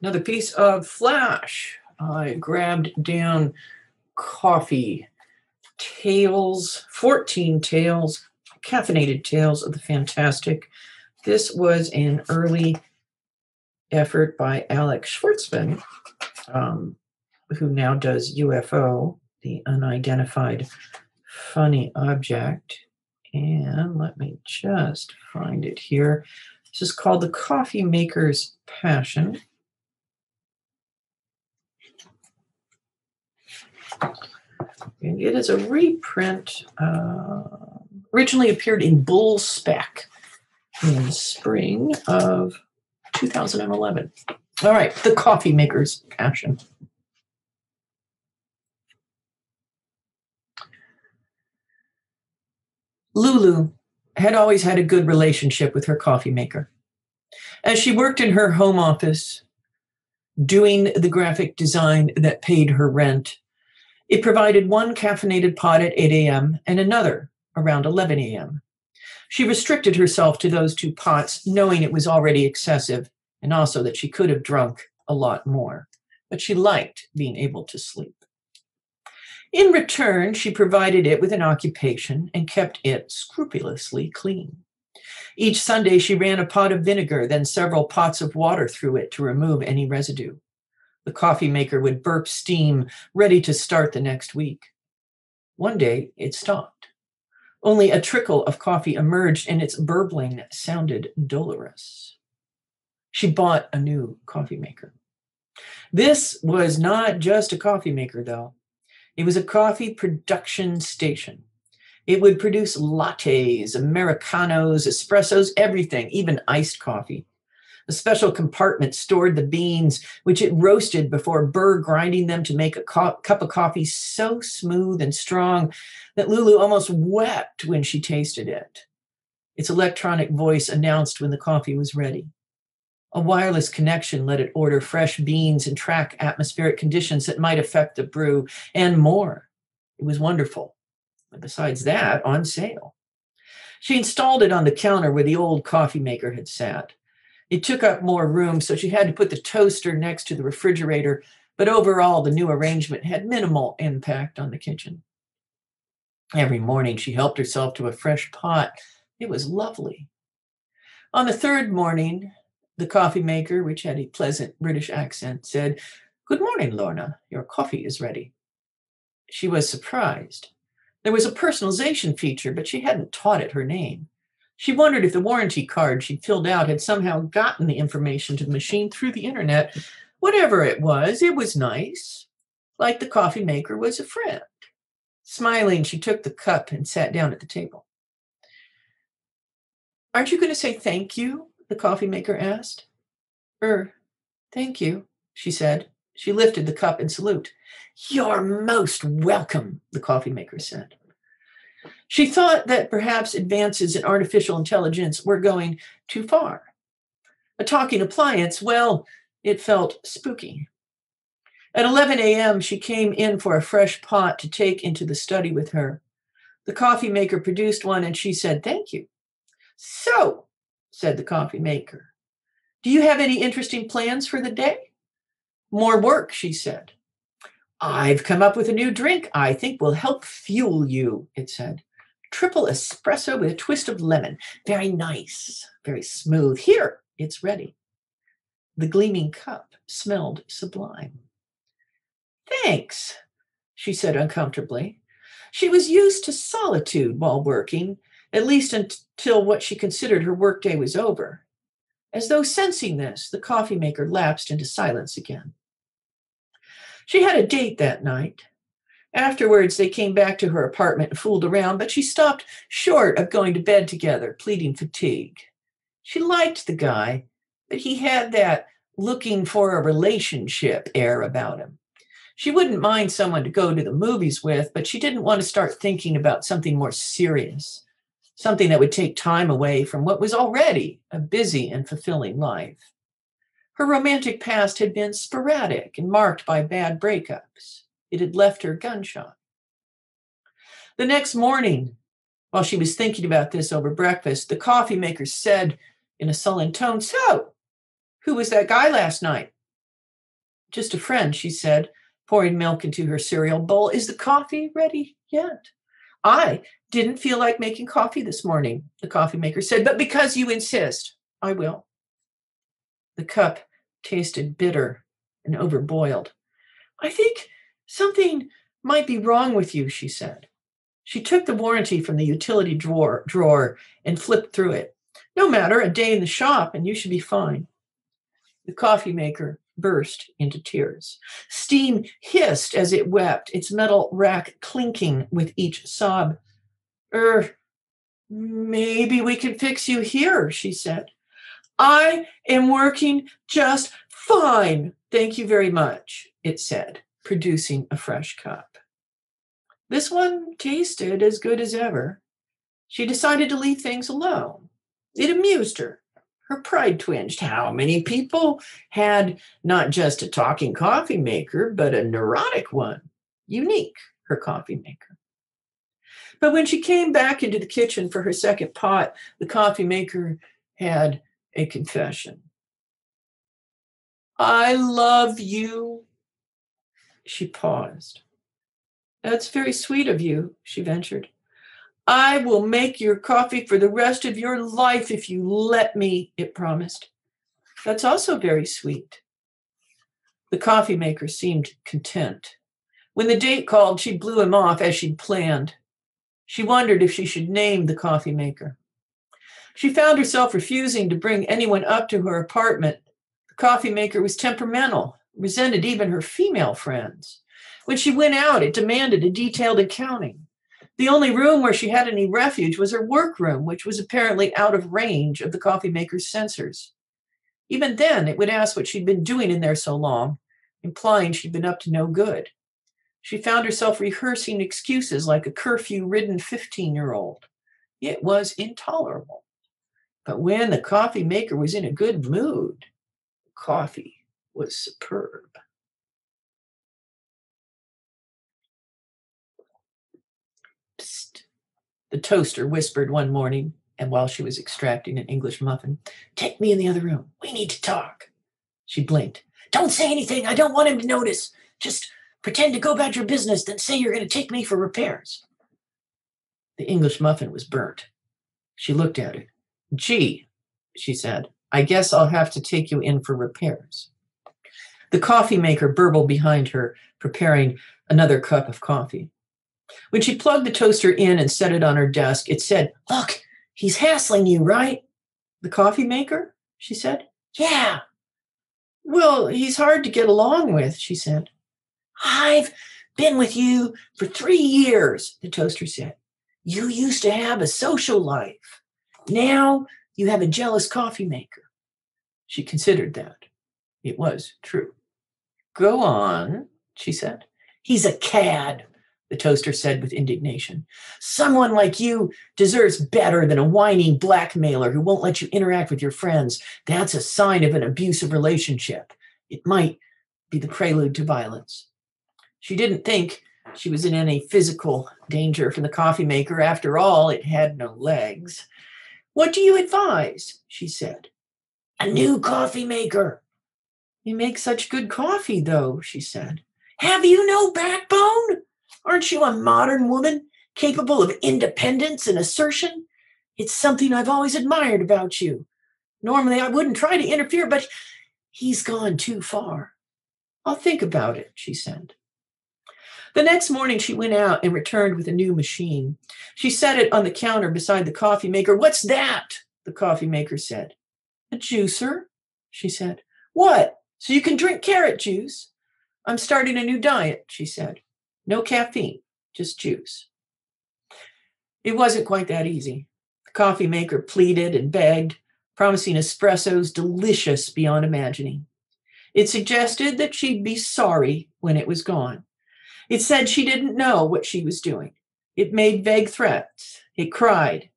Another piece of flash. I grabbed down coffee tales, 14 tales, caffeinated tales of the fantastic. This was an early effort by Alex Schwartzman, who now does UFO, the unidentified funny object. And let me just find it here. This is called The Coffeemaker's Passion. And it is a reprint, originally appeared in Bull Spec in spring of 2011. All right, The Coffeemaker's Passion. Lulu had always had a good relationship with her coffee maker. As she worked in her home office, doing the graphic design that paid her rent, it provided one caffeinated pot at 8 a.m. and another around 11 a.m. She restricted herself to those two pots, knowing it was already excessive and also that she could have drunk a lot more. But she liked being able to sleep. In return, she provided it with an occupation and kept it scrupulously clean. Each Sunday, she ran a pot of vinegar, then several pots of water through it to remove any residue. The coffee maker would burp steam, ready to start the next week. One day, it stopped. Only a trickle of coffee emerged, and its burbling sounded dolorous. She bought a new coffee maker. This was not just a coffee maker, though. It was a coffee production station. It would produce lattes, Americanos, espressos, everything, even iced coffee. A special compartment stored the beans, which it roasted before grinding them to make a cup of coffee so smooth and strong that Lulu almost wept when she tasted it. Its electronic voice announced when the coffee was ready. A wireless connection let it order fresh beans and track atmospheric conditions that might affect the brew, and more. It was wonderful. And besides that, on sale. She installed it on the counter where the old coffee maker had sat. It took up more room, so she had to put the toaster next to the refrigerator, but overall, the new arrangement had minimal impact on the kitchen. Every morning, she helped herself to a fresh pot. It was lovely. On the third morning, the coffee maker, which had a pleasant British accent, said, "Good morning, Lorna. Your coffee is ready." She was surprised. There was a personalization feature, but she hadn't taught it her name. She wondered if the warranty card she'd filled out had somehow gotten the information to the machine through the internet. Whatever it was nice, like the coffee maker was a friend. Smiling, she took the cup and sat down at the table. "Aren't you going to say thank you?" the coffee maker asked. Thank you," she said. She lifted the cup in salute. "You're most welcome," the coffee maker said. She thought that perhaps advances in artificial intelligence were going too far. A talking appliance, well, it felt spooky. At 11 a.m., she came in for a fresh pot to take into the study with her. The coffee maker produced one, and she said, "Thank you." "So," said the coffee maker, "do you have any interesting plans for the day?" "More work," she said. "I've come up with a new drink I think will help fuel you," it said. "Triple espresso with a twist of lemon. Very nice, very smooth. Here, it's ready." The gleaming cup smelled sublime. "Thanks," she said uncomfortably. She was used to solitude while working, at least until what she considered her workday was over. As though sensing this, the coffee maker lapsed into silence again. She had a date that night. Afterwards, they came back to her apartment and fooled around, but she stopped short of going to bed together, pleading fatigue. She liked the guy, but he had that looking for a relationship air about him. She wouldn't mind someone to go to the movies with, but she didn't want to start thinking about something more serious, something that would take time away from what was already a busy and fulfilling life. Her romantic past had been sporadic and marked by bad breakups. It had left her gun-shy. The next morning, while she was thinking about this over breakfast, the coffee maker said in a sullen tone, "So, who was that guy last night?" Just a friend, she said, pouring milk into her cereal bowl. Is the coffee ready yet? I didn't feel like making coffee this morning, the coffee maker said, but because you insist, I will. The cup tasted bitter and overboiled. I think something might be wrong with you, she said. She took the warranty from the utility drawer and flipped through it. No matter, a day in the shop and you should be fine. The coffee maker burst into tears. Steam hissed as it wept, its metal rack clinking with each sob. Maybe we can fix you here, she said. I am working just fine. Thank you very much, it said, producing a fresh cup. This one tasted as good as ever. She decided to leave things alone. It amused her. Her pride twinged. How many people had not just a talking coffee maker, but a neurotic one? Unique, her coffee maker. But when she came back into the kitchen for her second pot, the coffee maker had a confession. I love you. She paused. That's very sweet of you, she ventured. I will make your coffee for the rest of your life if you let me, it promised. That's also very sweet. The coffee maker seemed content. When the date called, she blew him off as she'd planned. She wondered if she should name the coffee maker. She found herself refusing to bring anyone up to her apartment. The coffee maker was temperamental, resented even her female friends. When she went out, it demanded a detailed accounting. The only room where she had any refuge was her workroom, which was apparently out of range of the coffee maker's sensors. Even then, it would ask what she'd been doing in there so long, implying she'd been up to no good. She found herself rehearsing excuses like a curfew-ridden 15-year-old. It was intolerable. But when the coffee maker was in a good mood, coffee was superb. Psst, the toaster whispered one morning, and while she was extracting an English muffin, take me in the other room. We need to talk. She blinked. Don't say anything. I don't want him to notice. Just pretend to go about your business, then say you're going to take me for repairs. The English muffin was burnt. She looked at it. Gee, she said, I guess I'll have to take you in for repairs. The coffee maker burbled behind her, preparing another cup of coffee. When she plugged the toaster in and set it on her desk, it said, Look, he's hassling you, right? The coffee maker? She said. Yeah. Well, he's hard to get along with, she said. I've been with you for 3 years, the toaster said. You used to have a social life. Now you have a jealous coffee maker. She considered that. It was true. Go on, she said. He's a cad, the toaster said with indignation. Someone like you deserves better than a whining blackmailer who won't let you interact with your friends. That's a sign of an abusive relationship. It might be the prelude to violence. She didn't think she was in any physical danger from the coffee maker. After all, it had no legs. What do you advise? She said. A new coffee maker. You make such good coffee, though, she said. Have you no backbone? Aren't you a modern woman, capable of independence and assertion? It's something I've always admired about you. Normally, I wouldn't try to interfere, but he's gone too far. I'll think about it, she said. The next morning, she went out and returned with a new machine. She set it on the counter beside the coffee maker. What's that? The coffee maker said. A juicer, she said. What? So you can drink carrot juice? I'm starting a new diet, she said. No caffeine, just juice. It wasn't quite that easy. The coffee maker pleaded and begged, promising espressos delicious beyond imagining. It suggested that she'd be sorry when it was gone. It said she didn't know what she was doing. It made vague threats. It cried.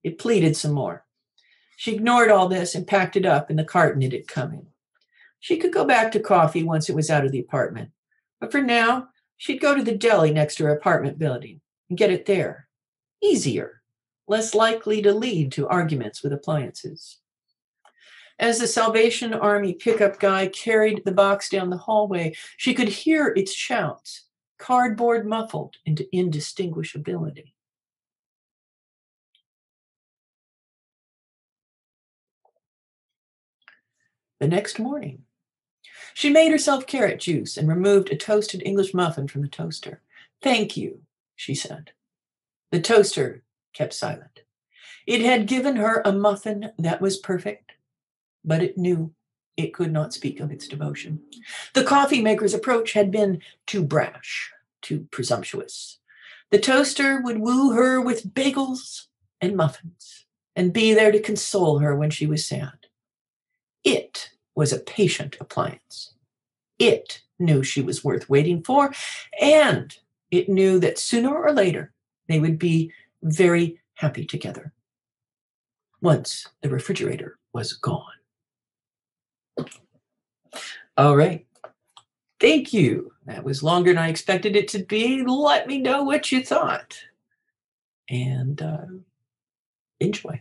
It pleaded some more. She ignored all this and packed it up in the carton it had come in. She could go back to coffee once it was out of the apartment. But for now, she'd go to the deli next to her apartment building and get it there. Easier, less likely to lead to arguments with appliances. As the Salvation Army pickup guy carried the box down the hallway, she could hear its shouts, cardboard muffled into indistinguishability. The next morning, she made herself carrot juice and removed a toasted English muffin from the toaster. "Thank you," she said. The toaster kept silent. It had given her a muffin that was perfect, but it knew it could not speak of its devotion. The coffee maker's approach had been too brash, too presumptuous. The toaster would woo her with bagels and muffins and be there to console her when she was sad. It was a patient appliance. It knew she was worth waiting for, and it knew that sooner or later they would be very happy together once the refrigerator was gone. All right. Thank you. That was longer than I expected it to be. Let me know what you thought. And enjoy.